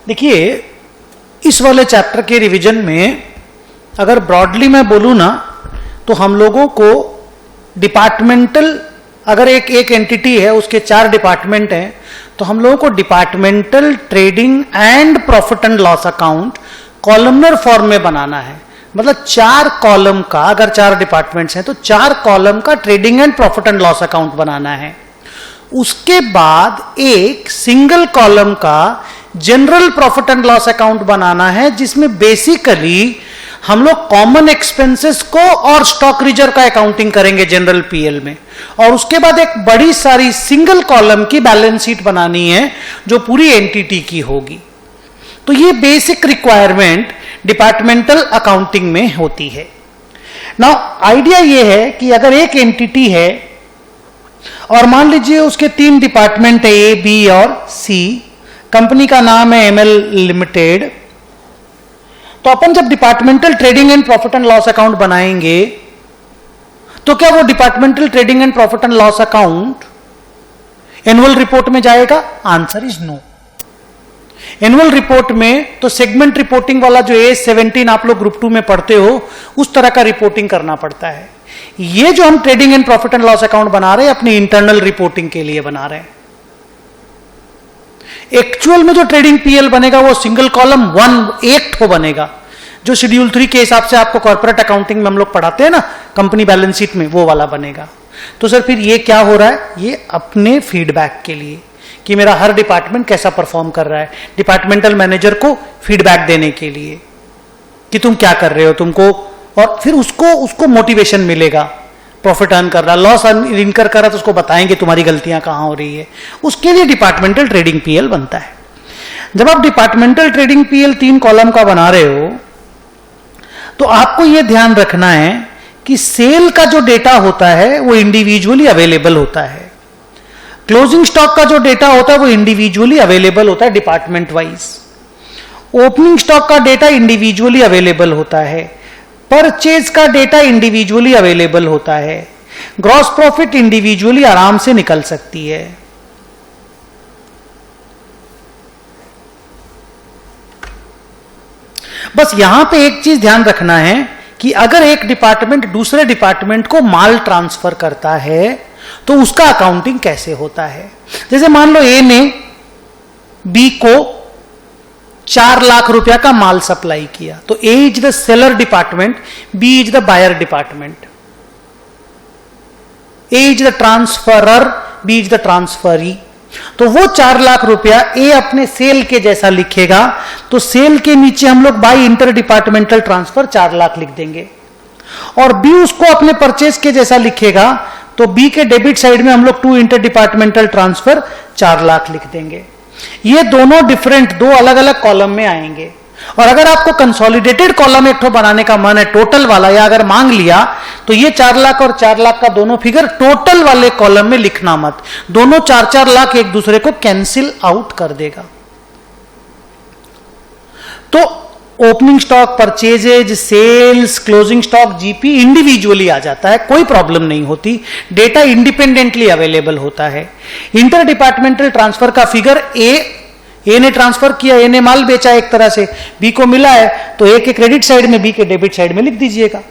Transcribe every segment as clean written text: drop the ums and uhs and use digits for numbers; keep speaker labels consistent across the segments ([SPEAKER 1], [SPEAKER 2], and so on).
[SPEAKER 1] देखिए, इस वाले चैप्टर के रिवीजन में अगर ब्रॉडली मैं बोलूं ना, तो हम लोगों को डिपार्टमेंटल, अगर एक एंटिटी है उसके 4 डिपार्टमेंट हैं, तो हम लोगों को departmental trading and profit and loss account columnar form में बनाना है। मतलब 4 कॉलम का, अगर 4 डिपार्टमेंट्स हैं तो 4 कॉलम का trading and profit and loss account बनाना है। उसके बाद एक सिंगल कॉलम का general profit and loss account बनाना है, जिसमें बेसिकली हम लोग कॉमन एक्सपेंसेस को और स्टॉक रिजर्व का अकाउंटिंग करेंगे जनरल पीएल में। और उसके बाद एक बड़ी सारी सिंगल कॉलम की बैलेंस शीट बनानी है जो पूरी एंटिटी की होगी। तो ये बेसिक रिक्वायरमेंट डिपार्टमेंटल अकाउंटिंग में होती है। नाउ आइडिया ये है कि अगर एक एंटिटी है और मान लीजिए उसके 3 डिपार्टमेंट है, ए, बी और सी, कंपनी का नाम है एमएल लिमिटेड, तो अपन जब departmental trading and profit and loss account बनाएंगे तो क्या वो departmental trading and profit and loss account annual report में जाएगा? Answer is no. Annual report में तो सेगमेंट रिपोर्टिंग वाला जो A17 आप लोग ग्रुप 2 में पढ़ते हो, उस तरह का रिपोर्टिंग करना पड़ता है। ये जो हम trading and profit and loss account बना रहे हैं, अपनी इंटरनल रिपोर्टिंग के लिए बना रहे हैं। एक्चुअल में जो ट्रेडिंग पीएल बनेगा वो सिंगल कॉलम 1 ठो बनेगा, जो शेड्यूल 3 के हिसाब से आपको कॉर्पोरेट अकाउंटिंग में हम लोग पढ़ाते हैं ना, कंपनी बैलेंस शीट में, वो वाला बनेगा। तो सर फिर ये क्या हो रहा है? ये अपने फीडबैक के लिए कि मेरा हर डिपार्टमेंट कैसा परफॉर्म कर रहा है, डिपार्टमेंटल मैनेजर को फीडबैक देने के लिए कि तुम क्या कर रहे हो, तुमको, और फिर उसको मोटिवेशन मिलेगा। प्रॉफिट अर्न कर रहा, लॉस इनकर कर रहा, तो उसको बताएंगे तुम्हारी गलतियां कहां हो रही है। उसके लिए डिपार्टमेंटल ट्रेडिंग पीएल बनता है। जब आप डिपार्टमेंटल ट्रेडिंग पीएल 3 कॉलम का बना रहे हो, तो आपको यह ध्यान रखना है कि सेल का जो डेटा होता है वो इंडिविजुअली अवेलेबल होता है, क्लोजिंग स्टॉक का जो डेटा होता है वो इंडिविजुअली अवेलेबल होता है डिपार्टमेंट वाइज, ओपनिंग स्टॉक का डेटा इंडिविजुअली अवेलेबल होता है, परचेज का डेटा इंडिविजुअली अवेलेबल होता है, ग्रॉस प्रॉफिट इंडिविजुअली आराम से निकल सकती है। बस यहां पे एक चीज ध्यान रखना है कि अगर एक डिपार्टमेंट दूसरे डिपार्टमेंट को माल ट्रांसफर करता है तो उसका अकाउंटिंग कैसे होता है। जैसे मान लो ए ने बी को 4 लाख रुपया का माल सप्लाई किया, तो A is the seller department, B is the buyer department, A is the transferor, B is the transferee. तो वो 4 लाख रुपया ए अपने सेल के जैसा लिखेगा, तो सेल के नीचे हम लोग by inter departmental transfer 4 lakh लिख देंगे, और बी उसको अपने परचेज के जैसा लिखेगा, तो बी के डेबिट साइड में हम लोग 2 इंटर डिपार्टमेंटल ट्रांसफर 4 लाख लिख देंगे। ये दोनों डिफरेंट 2 अलग अलग कॉलम में आएंगे। और अगर आपको कंसोलिडेटेड कॉलम एक ठो बनाने का मन है, टोटल वाला, या अगर मांग लिया, तो ये 4 लाख और 4 लाख का दोनों फिगर टोटल वाले कॉलम में लिखना मत, दोनों 4-4 लाख एक दूसरे को कैंसिल आउट कर देगा। तो opening stock, purchases, sales, closing stock, GP individually आ जाता है, कोई प्रॉब्लम नहीं होती, डेटा इंडिपेंडेंटली अवेलेबल होता है। इंटर डिपार्टमेंटल ट्रांसफर का फिगर ए ने ट्रांसफर किया, ए ने माल बेचा एक तरह से, बी को मिला है, तो ए के क्रेडिट साइड में, बी के डेबिट साइड में लिख दीजिएगा,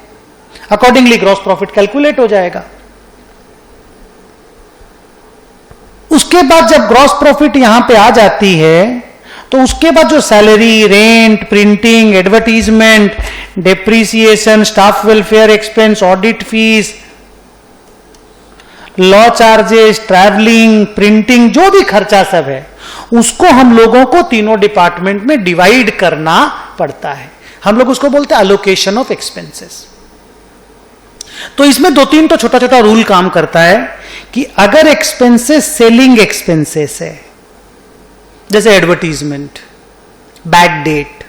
[SPEAKER 1] अकॉर्डिंगली ग्रॉस प्रॉफिट कैलकुलेट हो जाएगा। उसके बाद जब ग्रॉस प्रॉफिट यहां पे आ जाती है, तो उसके बाद जो salary, rent, printing, advertisement, depreciation, staff welfare expense, audit fees, law charges, travelling, printing, जो भी खर्चा सब है, उसको हम लोगों को तीनों डिपार्टमेंट में डिवाइड करना पड़ता है। हम लोग उसको बोलते हैं अलोकेशन ऑफ एक्सपेंसेस। तो इसमें 2-3 तो छोटा छोटा रूल काम करता है कि अगर एक्सपेंसेस सेलिंग एक्सपेंसेस है, जैसे advertisement, bad debt,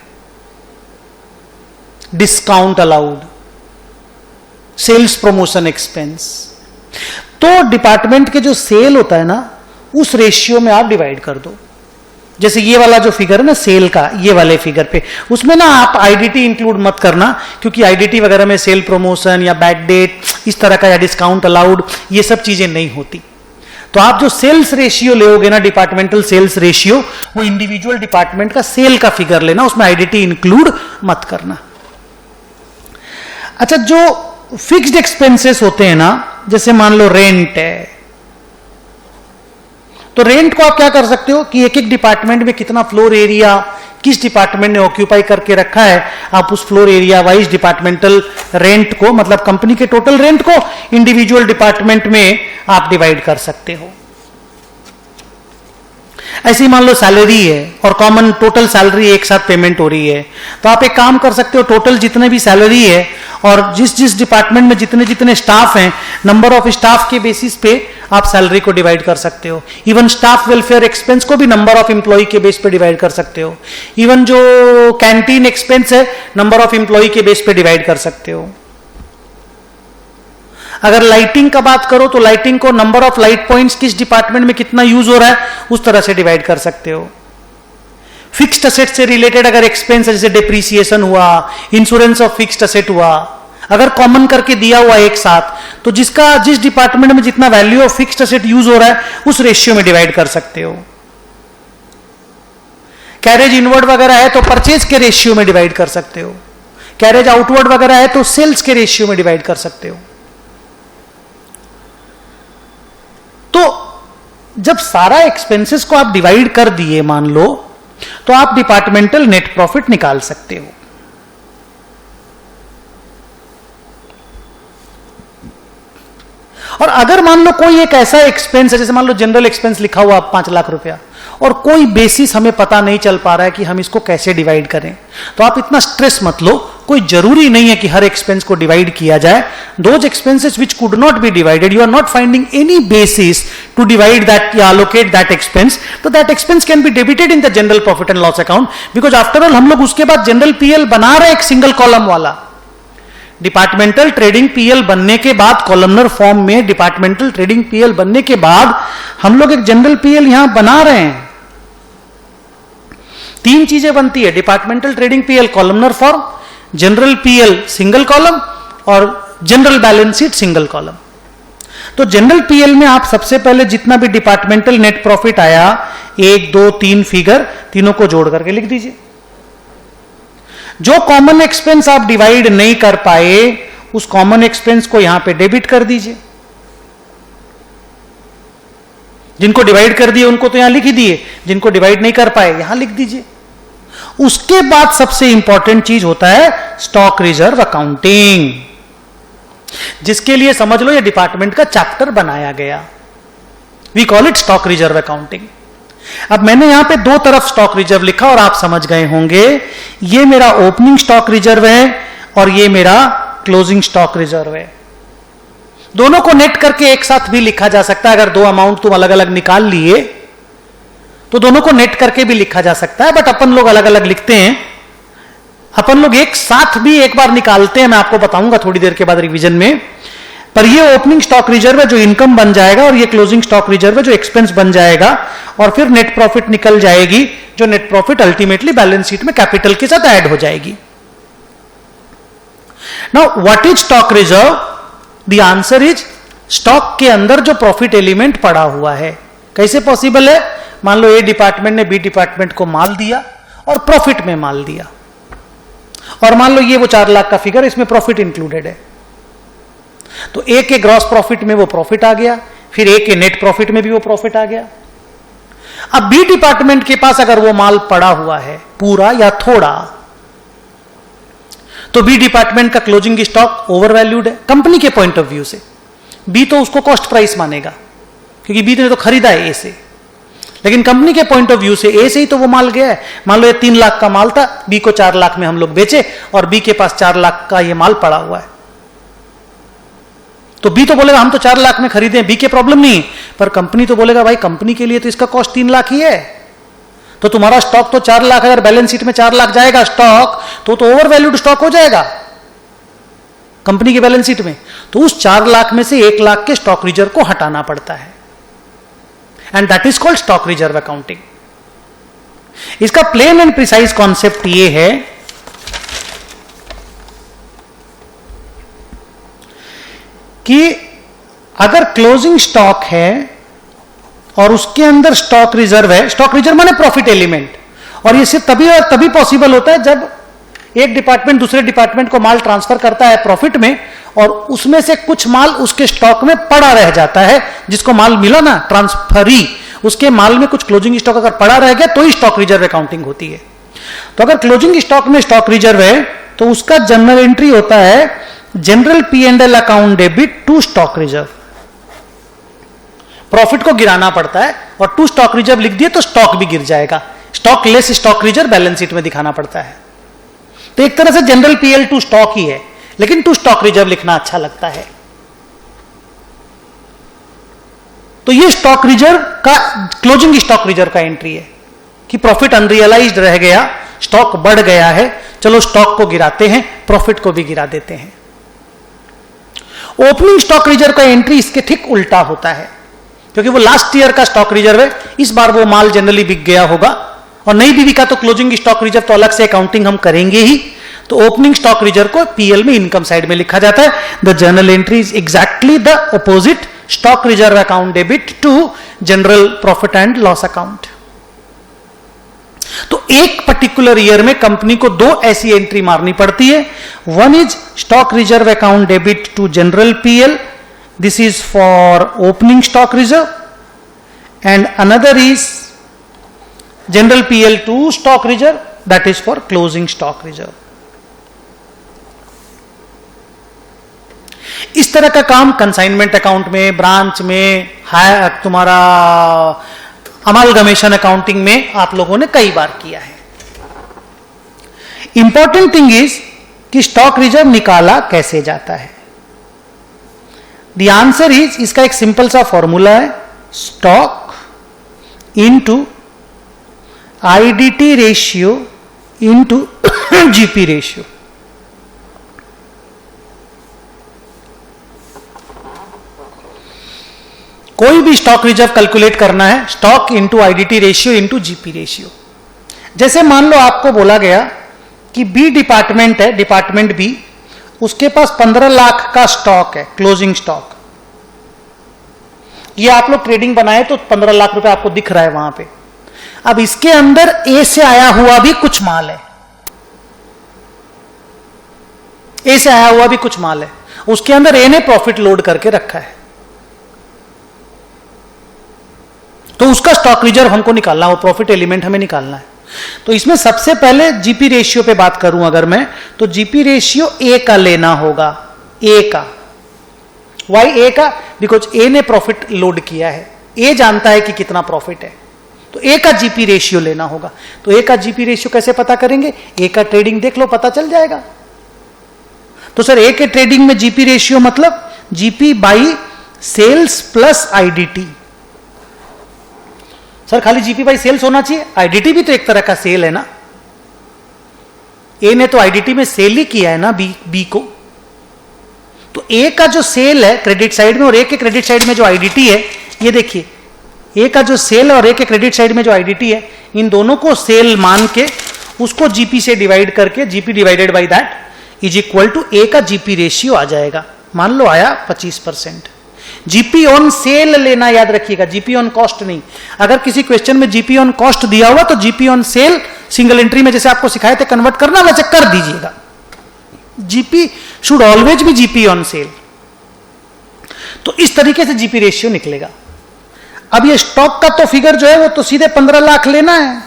[SPEAKER 1] discount allowed, sales promotion expense, तो डिपार्टमेंट के जो सेल होता है ना, उस रेशियो में आप डिवाइड कर दो। जैसे ये वाला जो फिगर है ना सेल का, ये वाले फिगर पे, उसमें ना आप आईडीटी इंक्लूड मत करना, क्योंकि आईडीटी वगैरह में सेल प्रमोशन या बैक डेट इस तरह का, या डिस्काउंट अलाउड, ये सब चीजें नहीं होती। तो आप जो सेल्स रेशियो लोगे ना, डिपार्टमेंटल सेल्स रेशियो, वो इंडिविजुअल डिपार्टमेंट का सेल का फिगर लेना, उसमें आईडीटी इंक्लूड मत करना। अच्छा, जो फिक्स्ड एक्सपेंसेस होते हैं ना, जैसे मान लो रेंट है, तो रेंट को आप क्या कर सकते हो कि एक एक डिपार्टमेंट में कितना फ्लोर एरिया किस डिपार्टमेंट ने ऑक्यूपाई करके रखा है, आप उस floor area wise departmental rent को, मतलब कंपनी के टोटल रेंट को इंडिविजुअल डिपार्टमेंट में आप डिवाइड कर सकते हो। ऐसे ही मान लो सैलरी है और कॉमन टोटल सैलरी एक साथ पेमेंट हो रही है, तो आप एक काम कर सकते हो, टोटल जितने भी सैलरी है और जिस जिस डिपार्टमेंट में जितने जितने स्टाफ हैं, नंबर ऑफ स्टाफ के बेसिस पे आप सैलरी को डिवाइड कर सकते हो। इवन स्टाफ वेलफेयर एक्सपेंस को भी नंबर ऑफ एम्प्लॉय के बेस पे डिवाइड कर सकते हो। इवन जो कैंटीन एक्सपेंस है, नंबर ऑफ एम्प्लॉय के बेस पे डिवाइड कर सकते हो। अगर लाइटिंग का बात करो तो लाइटिंग को नंबर ऑफ लाइट पॉइंट्स किस डिपार्टमेंट में कितना यूज हो रहा है, उस तरह से डिवाइड कर सकते हो। फिक्स्ड असेट से रिलेटेड अगर एक्सपेंस जैसे डिप्रीसिएशन हुआ, इंश्योरेंस ऑफ फिक्स्ड असेट हुआ, अगर कॉमन करके दिया हुआ एक साथ, तो जिसका जिस डिपार्टमेंट में जितना value of fixed asset use हो रहा है उस रेशियो में डिवाइड कर सकते हो। कैरेज इनवर्ड वगैरह है तो परचेज के रेशियो में डिवाइड कर सकते हो। कैरेज आउटवर्ड वगैरह है तो सेल्स के रेशियो में डिवाइड कर सकते हो। तो जब सारा एक्सपेंसेस को आप डिवाइड कर दिए मान लो, तो आप डिपार्टमेंटल नेट प्रॉफिट निकाल सकते हो। और अगर मान लो कोई एक ऐसा एक्सपेंस है, जैसे मान लो जनरल एक्सपेंस लिखा हुआ 5 लाख रुपया, और कोई बेसिस हमें पता नहीं चल पा रहा है कि हम इसको कैसे डिवाइड करें, तो आप इतना स्ट्रेस मत लो। कोई जरूरी नहीं है कि हर एक्सपेंस को डिवाइड किया जाए। Those expenses which could not be divided, you are not finding any basis to divide that या allocate दैट एक्सपेंस, तो that expense can be debited in the general profit and loss account, because after all हम लोग उसके बाद general PL बना रहे एक single column वाला। डिपार्टमेंटल ट्रेडिंग पीएल बनने के बाद, कॉलमनर फॉर्म में डिपार्टमेंटल ट्रेडिंग पीएल बनने के बाद हम लोग एक जनरल पीएल यहां बना रहे हैं। 3 चीजें बनती है, departmental trading PL columnar form, general PL single column और general balance sheet single column. तो जनरल पीएल में आप सबसे पहले जितना भी डिपार्टमेंटल नेट प्रॉफिट आया, 1, 2, 3 फिगर, तीनों को जोड़ करके लिख दीजिए। जो कॉमन एक्सपेंस आप डिवाइड नहीं कर पाए, उस कॉमन एक्सपेंस को यहां पे डेबिट कर दीजिए। जिनको डिवाइड कर दिए उनको तो यहां लिख ही दिए, जिनको डिवाइड नहीं कर पाए यहां लिख दीजिए। उसके बाद सबसे इंपॉर्टेंट चीज होता है स्टॉक रिजर्व अकाउंटिंग, जिसके लिए समझ लो ये डिपार्टमेंट का चैप्टर बनाया गया। We call it stock reserve accounting. अब मैंने यहां पे 2 तरफ स्टॉक रिजर्व लिखा और आप समझ गए होंगे, ये मेरा ओपनिंग स्टॉक रिजर्व है और ये मेरा क्लोजिंग स्टॉक रिजर्व है। दोनों को नेट करके एक साथ भी लिखा जा सकता है। अगर 2 अमाउंट तुम अलग अलग निकाल लिए तो दोनों को नेट करके भी लिखा जा सकता है, बट अपन लोग अलग अलग लिखते हैं। अपन लोग एक साथ भी एक बार निकालते हैं, मैं आपको बताऊंगा थोड़ी देर के बाद रिवीजन में। पर ये ओपनिंग स्टॉक रिजर्व है जो इनकम बन जाएगा, और ये क्लोजिंग स्टॉक रिजर्व है जो एक्सपेंस बन जाएगा, और फिर नेट प्रॉफिट निकल जाएगी, जो net profit ultimately balance sheet में कैपिटल के साथ ऐड हो जाएगी। Now what is stock reserve? The answer is, stock के अंदर जो प्रॉफिट एलिमेंट पड़ा हुआ है। कैसे पॉसिबल है? मान लो ए डिपार्टमेंट ने बी डिपार्टमेंट को माल दिया और प्रॉफिट में माल दिया, और मान लो ये वो 4 लाख का फिगर, इसमें प्रॉफिट इंक्लूडेड है, तो ए के ग्रॉस प्रॉफिट में वो प्रॉफिट आ गया, फिर ए के नेट प्रॉफिट में भी वो प्रॉफिट आ गया। अब बी डिपार्टमेंट के पास अगर वो माल पड़ा हुआ है पूरा या थोड़ा, तो बी डिपार्टमेंट का क्लोजिंग स्टॉक ओवर वैल्यूड है कंपनी के पॉइंट ऑफ व्यू से। बी तो उसको कॉस्ट प्राइस मानेगा क्योंकि बी ने तो खरीदा है ए से, लेकिन कंपनी के पॉइंट ऑफ व्यू से ए से ही तो वो माल गया है। मान लो ये 3 लाख का माल था, बी को 4 लाख में हम लोग बेचे, और बी के पास 4 लाख का ये माल पड़ा हुआ है, तो बी तो बोलेगा हम तो 4 लाख में खरीदे, बी के प्रॉब्लम नहीं। पर कंपनी तो बोलेगा भाई कंपनी के लिए तो इसका कॉस्ट 3 लाख ही है, तो तुम्हारा स्टॉक तो 4 लाख, अगर बैलेंस शीट में 4 लाख जाएगा स्टॉक, तो ओवर वैल्यूड स्टॉक हो जाएगा कंपनी की बैलेंस शीट में। तो उस 4 लाख में से 1 लाख के स्टॉक रिजर्व को हटाना पड़ता है, and that is called stock reserve accounting. इसका प्लेन एंड प्रिसाइज कॉन्सेप्ट ये है कि अगर क्लोजिंग स्टॉक है और उसके अंदर स्टॉक रिजर्व है, स्टॉक रिजर्व माने प्रॉफिट एलिमेंट, और ये सिर्फ तभी और तभी पॉसिबल होता है जब एक डिपार्टमेंट दूसरे डिपार्टमेंट को माल ट्रांसफर करता है प्रॉफिट में, और उसमें से कुछ माल उसके स्टॉक में पड़ा रह जाता है, जिसको माल मिला ना ट्रांसफरी, उसके माल में कुछ क्लोजिंग स्टॉक अगर पड़ा रह गया तो ही स्टॉक रिजर्व अकाउंटिंग होती है। तो अगर क्लोजिंग स्टॉक में स्टॉक रिजर्व है तो उसका जनरल एंट्री होता है general P&L account debit to stock reserve. Profit को गिराना पड़ता है और टू स्टॉक रिजर्व लिख दिए तो स्टॉक भी गिर जाएगा, stock less stock reserve balance sheet में दिखाना पड़ता है। तो एक तरह से जनरल PL टू स्टॉक ही है, लेकिन टू स्टॉक रिजर्व लिखना अच्छा लगता है। तो ये स्टॉक रिजर्व का क्लोजिंग स्टॉक रिजर्व का एंट्री है कि प्रॉफिट अनरियलाइज्ड रह गया, स्टॉक बढ़ गया है, चलो स्टॉक को गिराते हैं, प्रॉफिट को भी गिरा देते हैं। ओपनिंग स्टॉक रिजर्व का एंट्री इसके ठीक उल्टा होता है, क्योंकि वो लास्ट ईयर का स्टॉक रिजर्व है, इस बार वो माल जनरली बिक गया होगा और नहीं भी बिका तो क्लोजिंग स्टॉक रिजर्व तो अलग से अकाउंटिंग हम करेंगे ही। तो ओपनिंग स्टॉक रिजर्व को पीएल में इनकम साइड में लिखा जाता है। The journal entry is exactly the opposite, stock reserve account debit to general profit and loss account. तो एक पर्टिकुलर ईयर में कंपनी को दो ऐसी एंट्री मारनी पड़ती है। One is stock reserve account debit to general PL, this is for opening stock reserve, and another is general PL to stock reserve, that is for closing stock reserve. इस तरह का काम कंसाइनमेंट अकाउंट में, branch में, तुम्हारा amalgamation accounting में आप लोगों ने कई बार किया है। इंपॉर्टेंट थिंग इज कि स्टॉक रिजर्व निकाला कैसे जाता है। द आंसर इज, इसका एक सिंपल सा फॉर्मूला है, stock into IDT ratio into GP ratio. कोई भी स्टॉक रिजर्व कैलकुलेट करना है, stock into IDT ratio into GP ratio. जैसे मान लो आपको बोला गया कि बी डिपार्टमेंट है, डिपार्टमेंट बी, उसके पास 15 लाख का स्टॉक है, क्लोजिंग स्टॉक। ये आप लोग ट्रेडिंग बनाए तो 15 लाख रुपए आपको दिख रहा है वहां पे। अब इसके अंदर ए से आया हुआ भी कुछ माल है, ए से आया हुआ भी कुछ माल है, उसके अंदर ए ने प्रॉफिट लोड करके रखा है, तो उसका स्टॉक रिजर्व हमको निकालना है, वो प्रॉफिट एलिमेंट हमें निकालना है। तो इसमें सबसे पहले जीपी रेशियो पे बात करूं अगर मैं, तो जीपी रेशियो ए का लेना होगा, ए का। वाई ए का? बिकॉज ए ने प्रॉफिट लोड किया है, ए जानता है कि कितना प्रॉफिट है, तो ए का जीपी रेशियो लेना होगा। तो ए का जीपी रेशियो कैसे पता करेंगे? ए का ट्रेडिंग देख लो, पता चल जाएगा। तो सर ए के ट्रेडिंग में जीपी रेशियो मतलब GP by sales plus IDT. Sir खाली जीपी बाई सेल्स होना चाहिए? आईडीटी भी तो एक तरह का सेल है ना, ए ने तो आईडीटी में सेल ही किया है ना बी को। तो ए का जो सेल है क्रेडिट साइड में और ए के क्रेडिट साइड में जो आईडीटी है, ये देखिए ए का जो सेल और ए के क्रेडिट साइड में जो आईडीटी है, इन दोनों को सेल मान के उसको जीपी से डिवाइड करके GP divided by that is equal to A का जीपी रेशियो आ जाएगा। मान लो आया 25%। जीपी ऑन सेल लेना याद रखिएगा, जीपी ऑन कॉस्ट नहीं। अगर किसी क्वेश्चन में जीपी ऑन कॉस्ट दिया हुआ तो GP on sale single entry में जैसे आपको सिखाए थे कन्वर्ट करना, वैसे कर दीजिएगा। GP should always be GP on sale. तो इस तरीके से जीपी रेशियो निकलेगा। अब ये स्टॉक का तो फिगर जो है वो तो सीधे 15 लाख लेना है।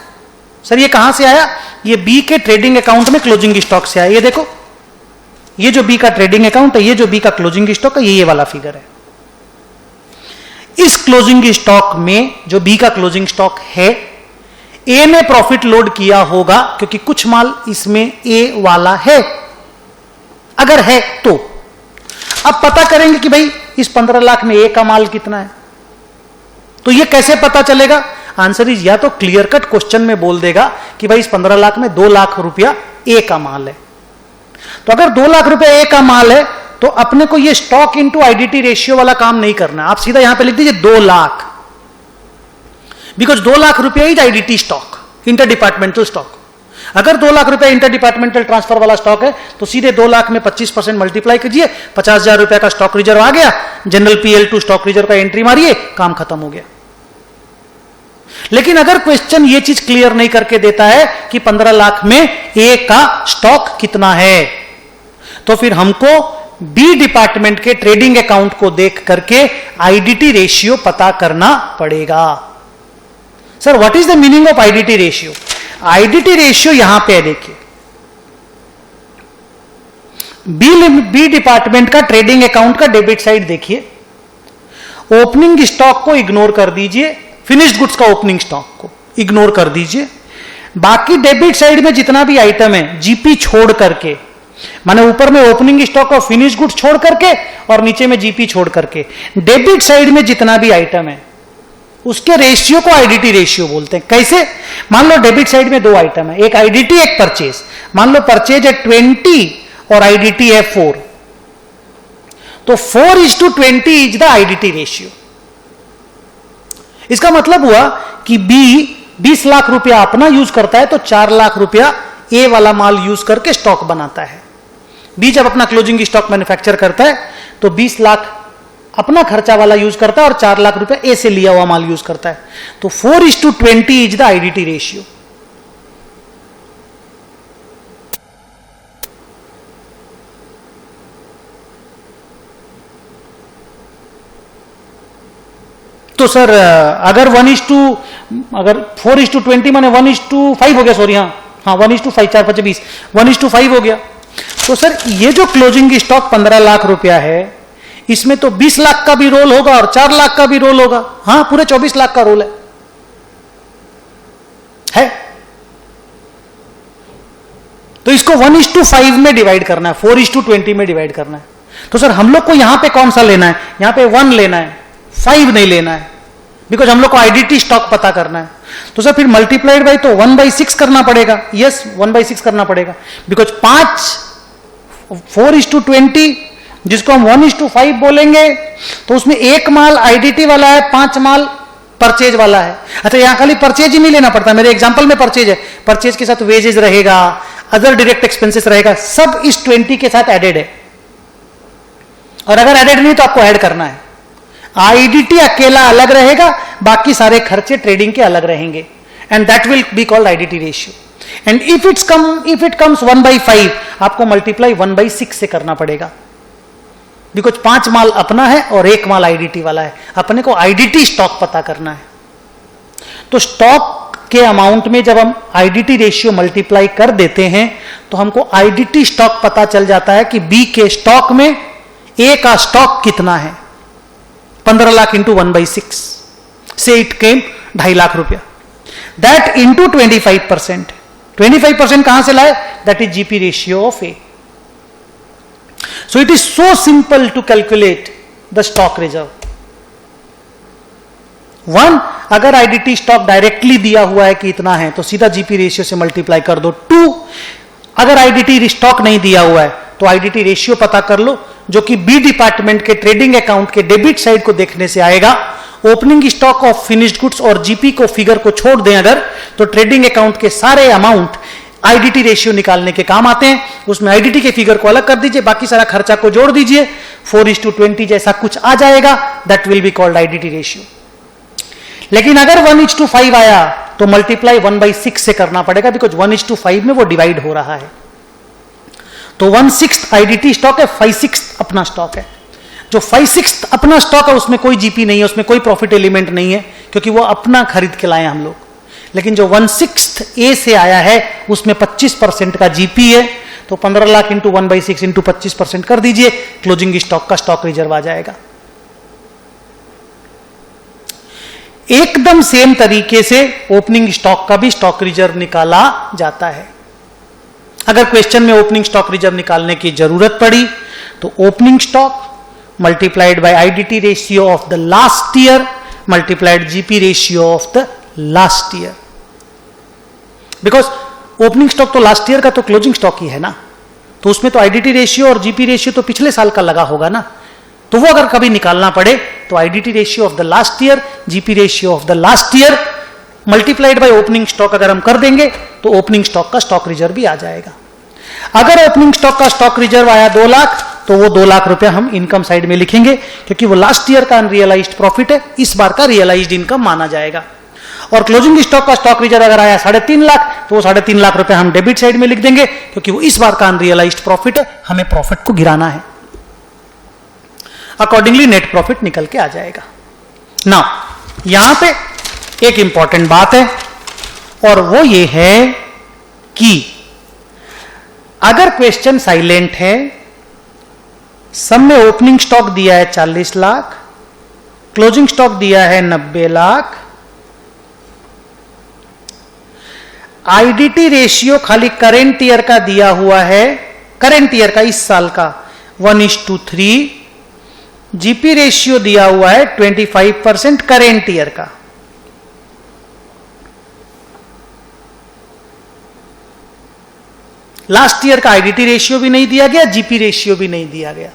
[SPEAKER 1] सर ये कहां से आया? ये बी के ट्रेडिंग अकाउंट में क्लोजिंग स्टॉक से आया। ये देखो, ये जो बी का ट्रेडिंग अकाउंट है, ये जो बी का क्लोजिंग स्टॉक है, ये वाला फिगर है। इस क्लोजिंग स्टॉक में जो बी का क्लोजिंग स्टॉक है, ए ने प्रॉफिट लोड किया होगा क्योंकि कुछ माल इसमें ए वाला है, अगर है तो। अब पता करेंगे कि भाई इस 15 लाख में ए का माल कितना है, तो ये कैसे पता चलेगा? आंसर इज, या तो क्लियर कट क्वेश्चन में बोल देगा कि भाई इस 15 लाख में 2 लाख रुपया ए का माल है। तो अगर 2 लाख रुपया ए का माल है तो अपने को ये स्टॉक इंटू आईडीटी रेशियो वाला काम नहीं करना। आप सीधा यहां पे लिख दीजिए 2 लाख, बिकॉज 2 लाख रुपया is IDT stock, inter departmental stock. अगर 2 लाख रुपया इंटर डिपार्टमेंटल ट्रांसफर वाला स्टॉक है तो सीधे 2 लाख में 25% मल्टीप्लाई कीजिए, 50,000 रुपया का स्टॉक रिजर्व आ गया, general PL to stock reserve का एंट्री मारिए, काम खत्म हो गया। लेकिन अगर क्वेश्चन ये चीज क्लियर नहीं करके देता है कि 15 लाख में ए का स्टॉक कितना है, तो फिर हमको बी डिपार्टमेंट के ट्रेडिंग अकाउंट को देख करके आईडीटी रेशियो पता करना पड़ेगा। Sir what is the meaning of IDT ratio? IDT ratio यहां पे है, देखिए बी डिपार्टमेंट का ट्रेडिंग अकाउंट का डेबिट साइड देखिए, ओपनिंग स्टॉक को इग्नोर कर दीजिए, फिनिश्ड गुड्स का ओपनिंग स्टॉक को इग्नोर कर दीजिए, बाकी डेबिट साइड में जितना भी आइटम है जीपी छोड़ करके, माने ऊपर में ओपनिंग स्टॉक और फिनिश्ड गुड्स छोड़ करके और नीचे में जीपी छोड़ करके, डेबिट साइड में जितना भी आइटम है उसके रेशियो को आईडीटी रेशियो बोलते हैं। कैसे? मान लो डेबिट साइड में दो आइटम है, एक आईडीटी एक परचेज। मान लो परचेज है 20 और आईडीटी है 4, तो 4:20 इज द आईडीटी रेशियो। इसका मतलब हुआ कि बी 20 लाख रुपया अपना यूज करता है तो 4 लाख रुपया ए वाला माल यूज करके स्टॉक बनाता है। बी जब अपना क्लोजिंग स्टॉक मैन्युफैक्चर करता है तो 20 लाख अपना खर्चा वाला यूज करता है और 4 लाख रुपया ए से लिया हुआ माल यूज करता है, तो 4:20 इज द आईडीटी रेशियो। तो सर अगर 4:20 माने 1:5 हो गया, सॉरी हाँ 1:5, 4 5 20, 1:5 हो गया। तो सर ये जो क्लोजिंग स्टॉक 15 लाख रुपया है, इसमें तो 20 लाख का भी रोल होगा और 4 लाख का भी रोल होगा, हाँ पूरे 24 लाख का रोल है। तो इसको 1:5 में डिवाइड करना है, 4:20 में डिवाइड करना है। तो सर हम लोग को यहां पे कौन सा लेना है? यहां पे 1 लेना है, 5 नहीं लेना है, बिकॉज हम लोग को आईडीटी स्टॉक पता करना है। तो सर फिर मल्टीप्लाइड बाई तो 1/6 करना पड़ेगा। यस 1/6 करना पड़ेगा, बिकॉज 4:20 जिसको हम 1:5 बोलेंगे तो उसमें एक माल आईडीटी वाला है, 5 माल परचेज वाला है। अच्छा यहां खाली परचेज ही नहीं लेना पड़ता, मेरे एग्जांपल में परचेज है, परचेज के साथ वेजेस रहेगा, अदर डायरेक्ट एक्सपेंसेस रहेगा, सब इस 20 के साथ एडेड है। और अगर एडेड नहीं तो आपको ऐड करना है। आईडीटी अकेला अलग रहेगा, बाकी सारे खर्चे ट्रेडिंग के अलग रहेंगे, and that will be called IDT ratio. And if it comes 1/5, आपको मल्टीप्लाई 1/6 से करना पड़ेगा, बिकॉज 5 माल अपना है और 1 माल आईडीटी वाला है। अपने को आईडीटी स्टॉक पता करना है। तो स्टॉक के अमाउंट में जब हम आईडीटी रेशियो मल्टीप्लाई कर देते हैं तो हमको आईडीटी स्टॉक पता चल जाता है कि बी के स्टॉक में ए का स्टॉक कितना है। 15 लाख इंटू 1/6 से इट केम 2.5 लाख रुपया, दैट इंटू 25%। 25% कहां से लाए? That is GP ratio of A. So it is so simple to calculate the stock reserve. 1, अगर आईडीटी स्टॉक डायरेक्टली दिया हुआ है कि इतना है तो सीधा जीपी रेशियो से मल्टीप्लाई कर दो। 2, अगर आईडीटी स्टॉक नहीं दिया हुआ है तो आईडीटी रेशियो पता कर लो, जो कि बी डिपार्टमेंट के ट्रेडिंग अकाउंट के डेबिट साइड को देखने से आएगा। Opening stock of finished goods और जीपी को फिगर को छोड़ दें अगर, तो ट्रेडिंग अकाउंट के सारे अमाउंट आईडीटी रेशियो निकालने के काम आते हैं। उसमें आईडीटी के फिगर को अलग कर दीजिए, बाकी सारा खर्चा को जोड़ दीजिए, 4:20 जैसा कुछ आ जाएगा, that will be called IDT ratio. लेकिन अगर 1:5 आया तो मल्टीप्लाई 1/6 से करना पड़ेगा, बिकॉज 1:5 में वो डिवाइड हो रहा है। तो 1/6 आईडीटी स्टॉक है, 5/6 अपना स्टॉक है। जो 5/6 अपना स्टॉक है उसमें कोई जीपी नहीं है, उसमें कोई प्रॉफिट एलिमेंट नहीं है, क्योंकि वो अपना खरीद के लाए हम लोग। लेकिन जो 1/6 ए से आया है उसमें 25% का जीपी है, तो 15 लाख इंटू 1/6 इंटू 25% कर दीजिए, क्लोजिंग स्टॉक का स्टॉक रिजर्व आ जाएगा। एकदम सेम तरीके से ओपनिंग स्टॉक का भी स्टॉक रिजर्व निकाला जाता है। अगर क्वेश्चन में ओपनिंग स्टॉक रिजर्व निकालने की जरूरत पड़ी तो opening stock multiplied by IDT ratio of the last year multiplied GP ratio of the last year. Because opening stock तो लास्ट ईयर का तो क्लोजिंग स्टॉक ही है ना, तो उसमें तो आईडीटी रेशियो और जीपी रेशियो तो पिछले साल का लगा होगा ना, तो वो अगर कभी निकालना पड़े तो IDT ratio of the last year, GP ratio of the last year multiplied by opening stock अगर हम कर देंगे तो ओपनिंग स्टॉक का स्टॉक रिजर्व भी आ जाएगा। अगर ओपनिंग स्टॉक का स्टॉक रिजर्व आया 2 लाख तो वो 2 लाख रुपया हम इनकम साइड में लिखेंगे, क्योंकि वो लास्ट ईयर का अनरियलाइज्ड प्रॉफिट है, इस बार का रियलाइज्ड इनकम माना जाएगा। और क्लोजिंग स्टॉक का स्टॉक रिजर्व अगर आया 3.5 लाख, तो वो 3.5 लाख रुपए हम डेबिट साइड में लिख देंगे, क्योंकि वो इस बार का अनरियलाइज्ड प्रॉफिट है, हमें प्रॉफिट को गिराना है। अकॉर्डिंगली नेट प्रॉफिट निकल के आ जाएगा। ना यहां पे एक इंपॉर्टेंट बात है, और वो ये है कि अगर क्वेश्चन साइलेंट है, सब में ओपनिंग स्टॉक दिया है 40 लाख, क्लोजिंग स्टॉक दिया है 90 लाख, आईडीटी रेशियो खाली करेंट ईयर का दिया हुआ है, करेंट ईयर का, इस साल का 1:3, जीपी रेशियो दिया हुआ है 25% करेंट ईयर का। लास्ट ईयर का आईडीटी रेशियो भी नहीं दिया गया, जीपी रेशियो भी नहीं दिया गया।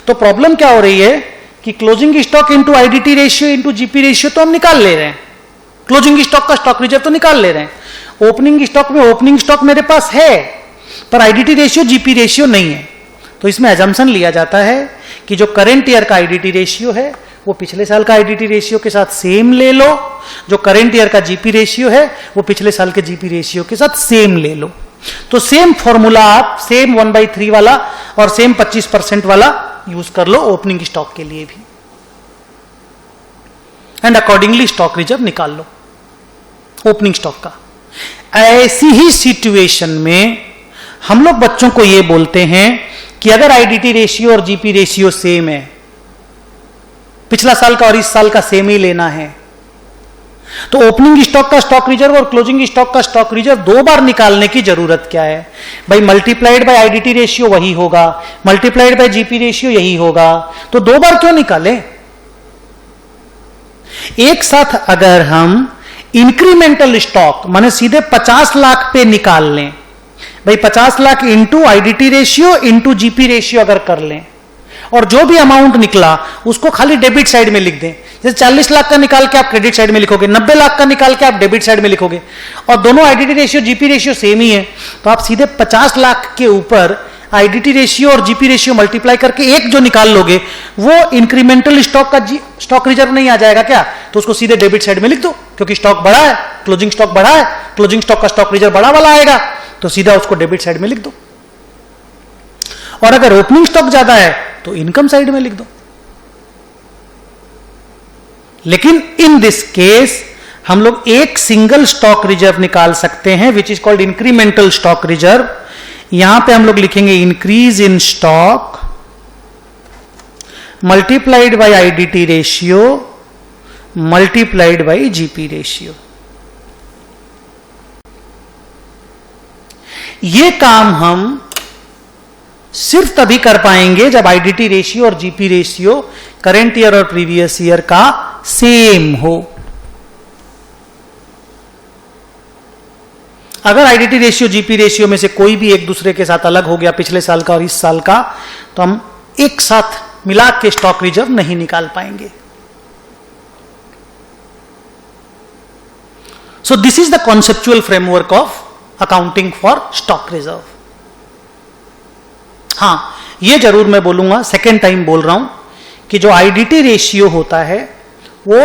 [SPEAKER 1] तो प्रॉब्लम क्या हो रही है कि closing stock into IDT ratio into GP ratio तो हम निकाल ले रहे हैं, क्लोजिंग स्टॉक का स्टॉक रिजर्व तो निकाल ले रहे हैं, ओपनिंग स्टॉक में ओपनिंग स्टॉक मेरे पास है, पर आईडीटी रेशियो जीपी रेशियो नहीं है। तो इसमें एजम्पशन लिया जाता है कि जो करंट ईयर का आईडीटी रेशियो है वो पिछले साल का आईडीटी रेशियो के साथ सेम ले लो, जो करंट ईयर का जीपी रेशियो है वो पिछले साल के जीपी रेशियो के साथ सेम ले लो। तो सेम फॉर्मूला आप सेम 1/3 वाला और सेम 25% वाला यूज कर लो ओपनिंग स्टॉक के लिए भी, एंड अकॉर्डिंगली स्टॉक रिजर्व निकाल लो ओपनिंग स्टॉक का। ऐसी ही सिचुएशन में हम लोग बच्चों को यह बोलते हैं कि अगर आईडीटी रेशियो और जीपी रेशियो सेम है, पिछला साल का और इस साल का सेम ही लेना है, तो ओपनिंग स्टॉक का स्टॉक रिजर्व और क्लोजिंग स्टॉक का स्टॉक रिजर्व 2 बार निकालने की जरूरत क्या है भाई? मल्टीप्लाइड बाय आईडीटी रेशियो वही होगा, मल्टीप्लाइड बाय जीपी रेशियो यही होगा, तो 2 बार क्यों निकाले? एक साथ अगर हम इंक्रीमेंटल स्टॉक माने सीधे 50 लाख पे निकाल लें भाई, 50 lakh into IDT ratio into GP ratio अगर कर लें, और जो भी अमाउंट निकला उसको खाली डेबिट साइड में लिख दें। जैसे 40 लाख का निकाल के आप क्रेडिट साइड में लिखोगे, 90 लाख का निकाल के आप डेबिट साइड में लिखोगे, और दोनों IDT ratio GP ratio same ही है, तो आप सीधे 50 लाख के ऊपर आईडीटी रेशियो और जीपी रेशियो मल्टीप्लाई करके एक जो निकाल लोगे वो इंक्रीमेंटल स्टॉक का स्टॉक रिजर्व नहीं आ जाएगा क्या? तो उसको सीधे डेबिट साइड में लिख दो, क्योंकि स्टॉक बढ़ा है, क्लोजिंग स्टॉक बढ़ा है, क्लोजिंग स्टॉक का स्टॉक रिजर्व बड़ा वाला आएगा, तो सीधा उसको डेबिट साइड में लिख दो। और अगर ओपनिंग स्टॉक ज्यादा है तो इनकम साइड में लिख दो। लेकिन इन दिस केस हम लोग एक सिंगल स्टॉक रिजर्व निकाल सकते हैं which is called incremental stock reserve. यहां पे हम लोग लिखेंगे increase in stock multiplied by IDT ratio multiplied by GP ratio. ये काम हम सिर्फ तभी कर पाएंगे जब आईडीटी रेशियो और जीपी रेशियो करंट ईयर और प्रीवियस ईयर का सेम हो। अगर आईडीटी रेशियो जीपी रेशियो में से कोई भी एक दूसरे के साथ अलग हो गया, पिछले साल का और इस साल का, तो हम एक साथ मिला के स्टॉक रिजर्व नहीं निकाल पाएंगे। So this is the conceptual framework of accounting for stock reserve. हां, यह जरूर मैं बोलूंगा, सेकेंड टाइम बोल रहा हूं, कि जो आईडीटी रेशियो होता है वो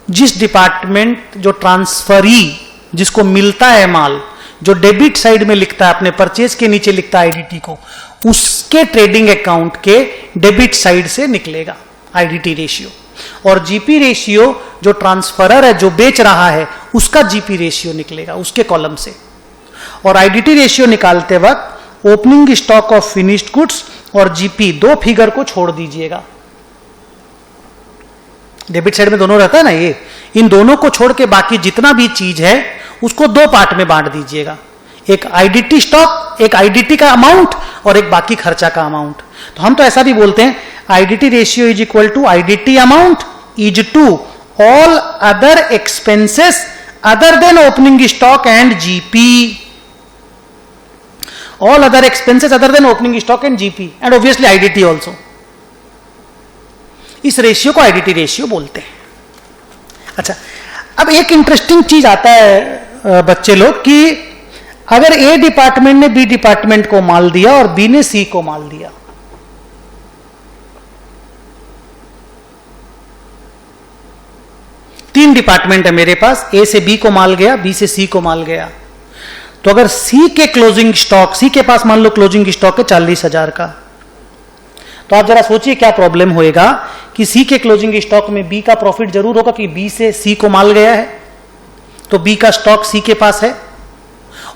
[SPEAKER 1] जिस डिपार्टमेंट, जो ट्रांसफरी जिसको मिलता है माल, जो डेबिट साइड में लिखता है, अपने परचेज के नीचे लिखता है आईडीटी को, उसके ट्रेडिंग अकाउंट के डेबिट साइड से निकलेगा आईडीटी रेशियो। और जीपी रेशियो जो ट्रांसफरर है, जो बेच रहा है, उसका जीपी रेशियो निकलेगा उसके कॉलम से। और आईडीटी रेशियो निकालते वक्त opening stock of finished goods और जीपी दो फिगर को छोड़ दीजिएगा। डेबिट साइड में दोनों रहता है ना, ये इन दोनों को छोड़ के बाकी जितना भी चीज है उसको दो पार्ट में बांट दीजिएगा, एक आईडीटी स्टॉक, एक आईडीटी का अमाउंट और एक बाकी खर्चा का अमाउंट। तो हम तो ऐसा भी बोलते हैं, IDT ratio is equal to IDT amount is to all other expenses other than opening stock and GP. All other expenses other than opening stock and GP and obviously IDT also. इस ratio को IDT ratio बोलते हैं। अच्छा, अब एक interesting चीज आता है बच्चे लोग, कि अगर ए डिपार्टमेंट ने बी डिपार्टमेंट को माल दिया और बी ने सी को माल दिया, तीन डिपार्टमेंट है मेरे पास, ए से बी को माल गया, बी से सी को माल गया। तो अगर सी के क्लोजिंग स्टॉक, सी के पास मान लो क्लोजिंग स्टॉक है 40,000 का, तो आप जरा सोचिए क्या प्रॉब्लम होएगा कि सी के क्लोजिंग स्टॉक में बी का प्रॉफिट जरूर होगा कि बी से सी को माल गया है, तो बी का स्टॉक सी के पास है,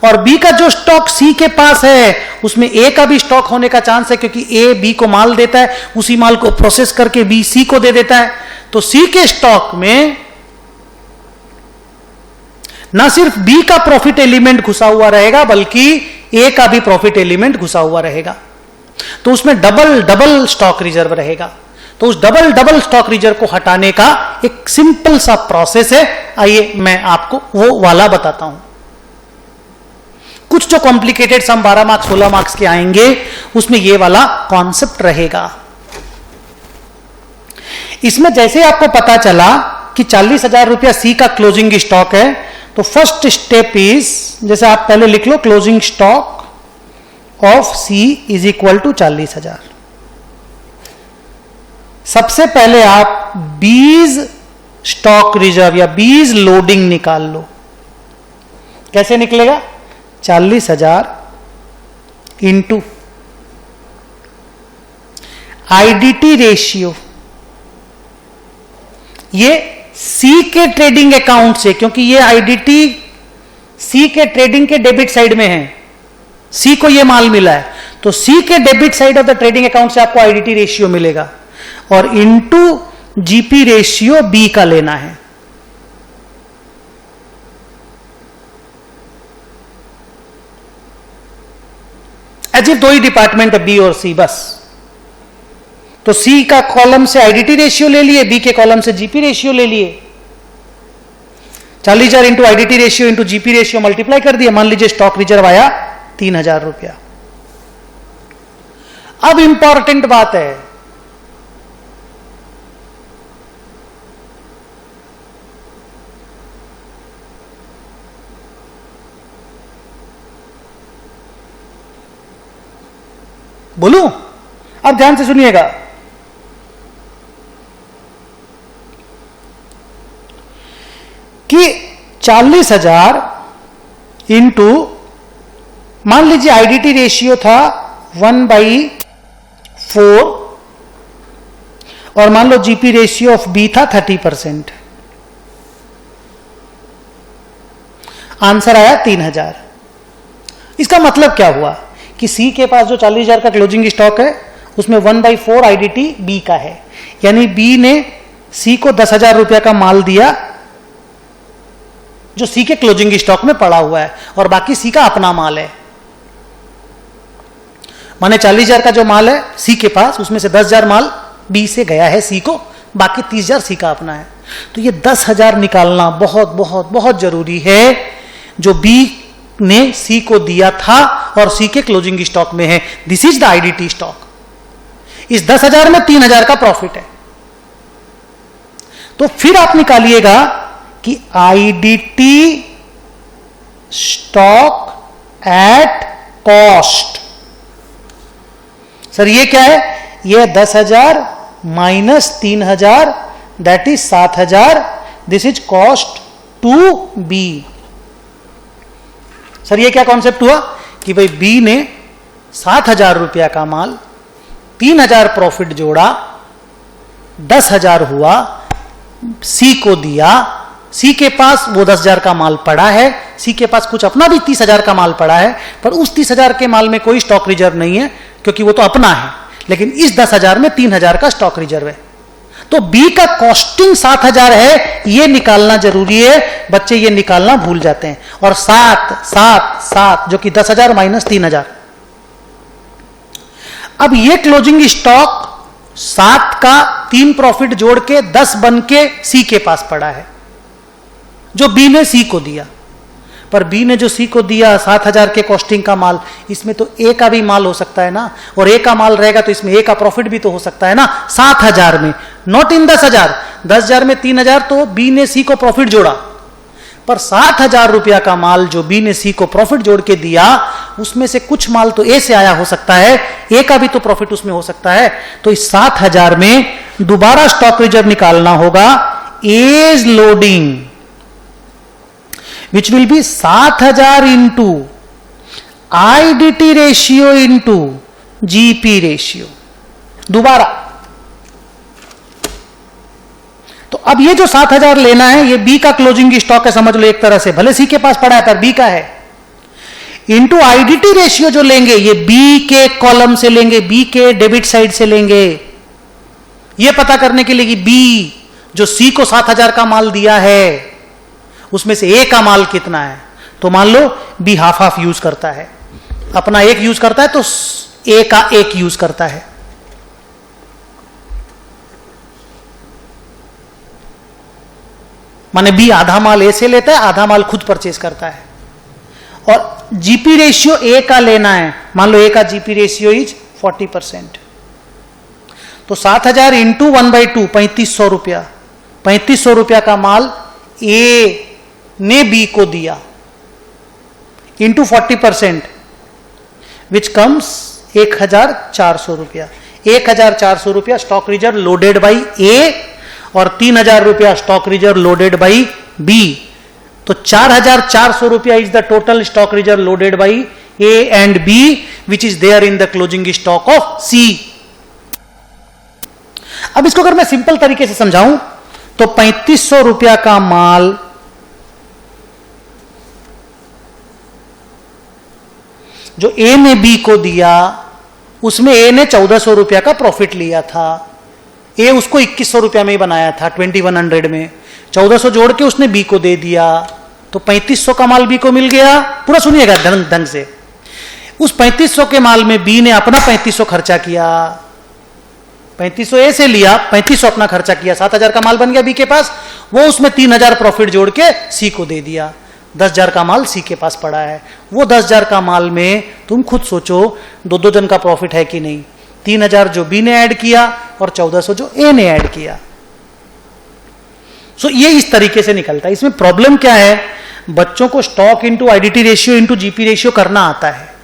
[SPEAKER 1] और बी का जो स्टॉक सी के पास है उसमें ए का भी स्टॉक होने का चांस है, क्योंकि ए बी को माल देता है, उसी माल को प्रोसेस करके बी सी को दे देता है। तो सी के स्टॉक में ना सिर्फ बी का प्रॉफिट एलिमेंट घुसा हुआ रहेगा, बल्कि ए का भी प्रॉफिट एलिमेंट घुसा हुआ रहेगा। तो उसमें डबल डबल स्टॉक रिजर्व रहेगा। तो उस डबल डबल स्टॉक रिजर्व को हटाने का एक सिंपल सा प्रोसेस है, आइए मैं आपको वो वाला बताता हूं। कुछ जो कॉम्प्लिकेटेड सम 12 मार्क्स 16 मार्क्स के आएंगे, उसमें ये वाला कॉन्सेप्ट रहेगा। इसमें जैसे आपको पता चला कि 40,000 रुपया सी का क्लोजिंग स्टॉक है, तो फर्स्ट स्टेप इज, जैसे आप पहले लिख लो, closing stock of C is equal to 40,000। सबसे पहले आप बीज स्टॉक रिजर्व या बीज लोडिंग निकाल लो। कैसे निकलेगा? 40,000 इंटू आईडीटी रेशियो, ये सी के ट्रेडिंग अकाउंट से, क्योंकि ये आईडीटी सी के ट्रेडिंग के डेबिट साइड में है, सी को ये माल मिला है, तो सी के debit side of the trading account से आपको आईडीटी रेशियो मिलेगा, और इनटू जीपी रेशियो बी का लेना है। अजीब दो ही डिपार्टमेंट है, बी और सी, बस। तो सी का कॉलम से आईडीटी रेशियो ले लिए, बी के कॉलम से जीपी रेशियो ले लिए। 40,000 into IDT ratio into GP ratio multiply कर दिया। मान लीजिए स्टॉक रिजर्व आया 3,000 रुपया। अब इंपॉर्टेंट बात है, बोलूं? अब ध्यान से सुनिएगा। कि 40,000 इंटू, मान लीजिए आईडीटी रेशियो था 1/4, और मान लो जीपी रेशियो ऑफ बी था 30%। आंसर आया 3,000। इसका मतलब क्या हुआ कि सी के पास जो 40,000 का क्लोजिंग स्टॉक है, उसमें 1/4 आईडीटी बी का है, यानी बी ने सी को 10,000 रुपया का माल दिया जो सी के क्लोजिंग स्टॉक में पड़ा हुआ है, और बाकी सी का अपना माल है। माने 40,000 का जो माल है सी के पास, उसमें से 10,000 माल बी से गया है सी को, बाकी 30,000 सी का अपना है। तो ये 10,000 निकालना बहुत बहुत बहुत जरूरी है, जो बी ने सी को दिया था और सी के क्लोजिंग स्टॉक में है। This is the IDT stock. इस 10,000 में 3,000 का प्रॉफिट है। तो फिर आप निकालिएगा कि IDT stock at cost. Sir ये क्या है? ये 10,000 माइनस 3,000, that is 7,000। This is cost to be. Sir ये क्या कॉन्सेप्ट हुआ कि भाई बी ने 7,000 रुपया का माल, 3,000 प्रॉफिट जोड़ा, 10,000 हुआ, सी को दिया। सी के पास वो 10,000 का माल पड़ा है, सी के पास कुछ अपना भी 30,000 का माल पड़ा है, पर उस 30,000 के माल में कोई स्टॉक रिजर्व नहीं है क्योंकि वो तो अपना है, लेकिन इस 10,000 में 3,000 का स्टॉक रिजर्व है। तो बी का कॉस्टिंग 7,000 है, ये निकालना जरूरी है। बच्चे ये निकालना भूल जाते हैं। और 7 जो कि 10,000 माइनस 3,000। अब ये क्लोजिंग स्टॉक 7 का 3 प्रॉफिट जोड़ के 10 बन के सी के पास पड़ा है, जो बी ने सी को दिया। पर बी ने जो सी को दिया 7,000 के कॉस्टिंग का माल, इसमें तो ए का भी माल हो सकता है ना, और ए का माल रहेगा तो इसमें ए का प्रॉफिट भी तो हो सकता है ना 7,000 में, नॉट इन 10,000। 10,000 में 3,000 तो बी ने सी को प्रॉफिट जोड़ा, पर 7,000 रुपया का माल जो बी ने सी को प्रॉफिट जोड़ के दिया, उसमें से कुछ माल तो ए से आया हो सकता है, ए का भी तो प्रॉफिट उसमें हो सकता है। तो इस 7,000 में दोबारा स्टॉक रिजर्व निकालना होगा। As loading which will be 7000 into IDT ratio into GP ratio. दोबारा, तो अब ये जो 7000 लेना है, ये बी का क्लोजिंग स्टॉक है, समझ लो एक तरह से, भले सी के पास पड़ा है पर बी का है, इंटू आईडीटी रेशियो जो लेंगे ये बी के कॉलम से लेंगे, बी के डेबिट साइड से लेंगे, ये पता करने के लिए कि बी जो सी को 7000 का माल दिया है उसमें से ए का माल कितना है। तो मान लो बी हाफ हाफ यूज करता है, अपना एक यूज करता है तो ए का एक यूज करता है। माने बी आधा माल ए से लेता है, आधा माल खुद परचेज करता है। और जीपी रेशियो ए का लेना है, मान लो ए का जीपी रेशियो इज 40%, तो 7000 इंटू 1/2 3500 रुपया, 3500 रुपया का माल ए ने बी को दिया इंटू 40% विच कम्स 1400 रुपया। 1400 रुपया stock reserve loaded by A और 3000 रुपया stock reserve loaded by B. तो 4400 रुपया is the total stock reserve loaded by A and B which is there in the closing stock of C. अब इसको अगर मैं सिंपल तरीके से समझाऊं तो 3500 रुपया का माल जो ए ने बी को दिया उसमें ए ने 1400 रुपया का प्रॉफिट लिया था, ए उसको 2100 रुपया में ही बनाया था 2100 में, 1400 जोड़ के उसने बी को दे दिया, तो 3500 का माल बी को मिल गया। पूरा सुनिएगा ढंग से। उस 3500 के माल में बी ने अपना 3500 खर्चा किया, 3500 ए से लिया, 3500 अपना खर्चा किया, 7000 का माल बन गया बी के पास, वो उसमें 3000 प्रॉफिट जोड़ के सी को दे दिया। 10,000 का माल सी के पास पड़ा है, वो 10,000 का माल में तुम खुद सोचो 2-2 जन का प्रॉफिट है कि नहीं। 3,000 जो बी ने ऐड किया और 1400 जो ए ने ऐड किया। सो ये इस तरीके से निकलता है। इसमें प्रॉब्लम क्या है, बच्चों को stock into IDT ratio into GP ratio करना आता है,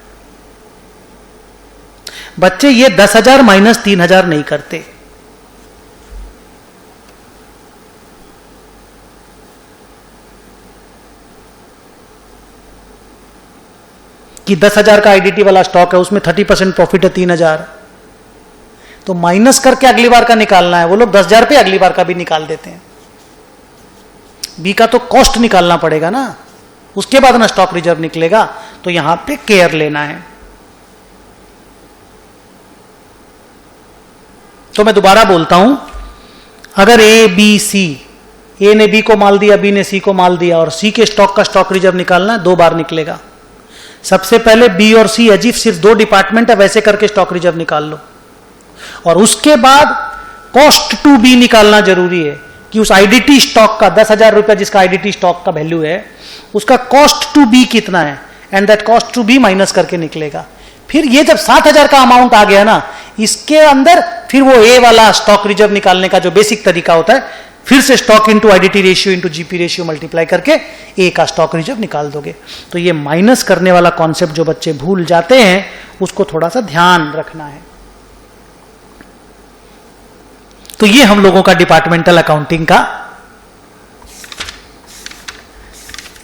[SPEAKER 1] बच्चे ये 10,000 माइनस 3,000 नहीं करते। कि 10,000 का आईडीटी वाला स्टॉक है, उसमें 30% प्रॉफिट है 3,000, तो माइनस करके अगली बार का निकालना है। वो लोग 10,000 पे अगली बार का भी निकाल देते हैं। बी का तो कॉस्ट निकालना पड़ेगा ना, उसके बाद ना स्टॉक रिजर्व निकलेगा। तो यहां पे केयर लेना है। तो मैं दोबारा बोलता हूं, अगर ए बी सी, ए ने बी को माल दिया, बी ने सी को माल दिया, और सी के स्टॉक का स्टॉक रिजर्व निकालना है, 2 बार निकलेगा। सबसे पहले बी और सी अजीब सिर्फ 2 डिपार्टमेंट है, वैसे करके स्टॉक रिजर्व निकाल लो, और उसके बाद कॉस्ट टू बी निकालना जरूरी है कि उस आईडीटी स्टॉक का 10,000 रुपया जिसका आईडीटी स्टॉक का वैल्यू है, उसका कॉस्ट टू बी कितना है, and that cost to be minus करके निकलेगा। फिर ये जब 7,000 का अमाउंट आ गया ना, इसके अंदर फिर वो ए वाला स्टॉक रिजर्व निकालने का जो बेसिक तरीका होता है, फिर से stock into IDT ratio into GP ratio multiply करके ए का स्टॉक रिजर्व निकाल दोगे। तो ये माइनस करने वाला कॉन्सेप्ट जो बच्चे भूल जाते हैं, उसको थोड़ा सा ध्यान रखना है। तो ये हम लोगों का डिपार्टमेंटल अकाउंटिंग का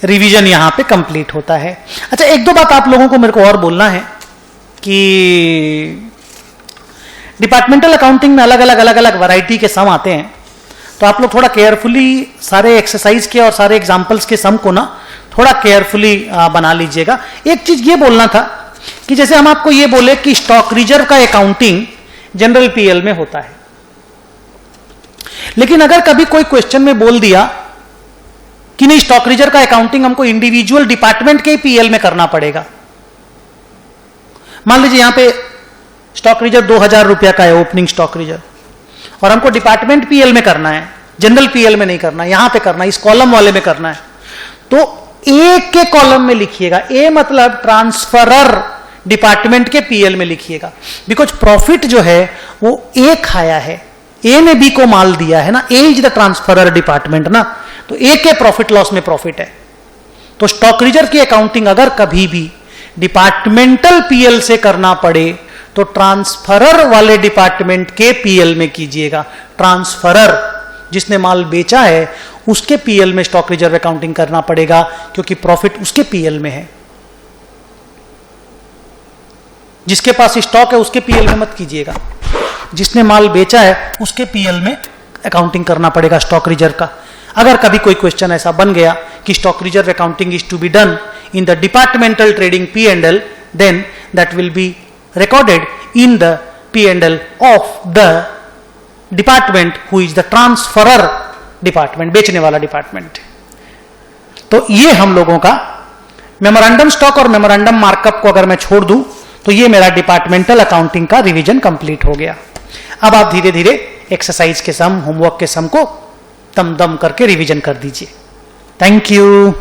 [SPEAKER 1] रिवीजन यहां पे कंप्लीट होता है। अच्छा, 1-2 बात आप लोगों को मेरे को और बोलना है कि डिपार्टमेंटल अकाउंटिंग में अलग अलग वैरायटी के सम आते हैं, तो आप लोग थोड़ा केयरफुली सारे एक्सरसाइज के और सारे एग्जाम्पल्स के सम को ना थोड़ा केयरफुली बना लीजिएगा। एक चीज ये बोलना था कि जैसे हम आपको ये बोले कि स्टॉक रिजर्व का अकाउंटिंग जनरल पीएल में होता है, लेकिन अगर कभी कोई क्वेश्चन में बोल दिया कि नहीं स्टॉक रिजर्व का अकाउंटिंग हमको इंडिविजुअल डिपार्टमेंट के पीएल में करना पड़ेगा। मान लीजिए यहां पे स्टॉक रिजर्व 2,000 रुपया का है, ओपनिंग स्टॉक रिजर्व, और हमको डिपार्टमेंट पीएल में करना है, जनरल पीएल में नहीं करना, यहां पे करना है, इस कॉलम वाले में करना है। तो ए के कॉलम में लिखिएगा, ए मतलब ट्रांसफरर डिपार्टमेंट के पीएल में लिखिएगा, बिकॉज प्रॉफिट जो है वो ए खाया है, ए ने बी को माल दिया है ना, ए इज द ट्रांसफरर डिपार्टमेंट ना, तो ए के प्रॉफिट लॉस में प्रॉफिट है। तो स्टॉक रिजर्व की अकाउंटिंग अगर कभी भी डिपार्टमेंटल पीएल से करना पड़े तो ट्रांसफरर वाले डिपार्टमेंट के पीएल में कीजिएगा। ट्रांसफरर जिसने माल बेचा है उसके पीएल में स्टॉक रिजर्व अकाउंटिंग करना पड़ेगा, क्योंकि प्रॉफिट उसके पीएल में है। जिसके पास स्टॉक है उसके पीएल में मत कीजिएगा, जिसने माल बेचा है उसके पीएल में अकाउंटिंग करना पड़ेगा स्टॉक रिजर्व का। अगर कभी कोई क्वेश्चन ऐसा बन गया कि stock reserve accounting is to be done in the departmental trading P&L, then that will be recorded in the P&L of the department who is the transferor department, बेचने वाला डिपार्टमेंट। तो ये हम लोगों का मेमोरेंडम स्टॉक और मेमोरेंडम मार्कअप को अगर मैं छोड़ दूं तो ये मेरा डिपार्टमेंटल अकाउंटिंग का रिवीजन कंप्लीट हो गया। अब आप धीरे धीरे एक्सरसाइज के सम, होमवर्क के सम को दम दम करके रिवीजन कर दीजिए। Thank you.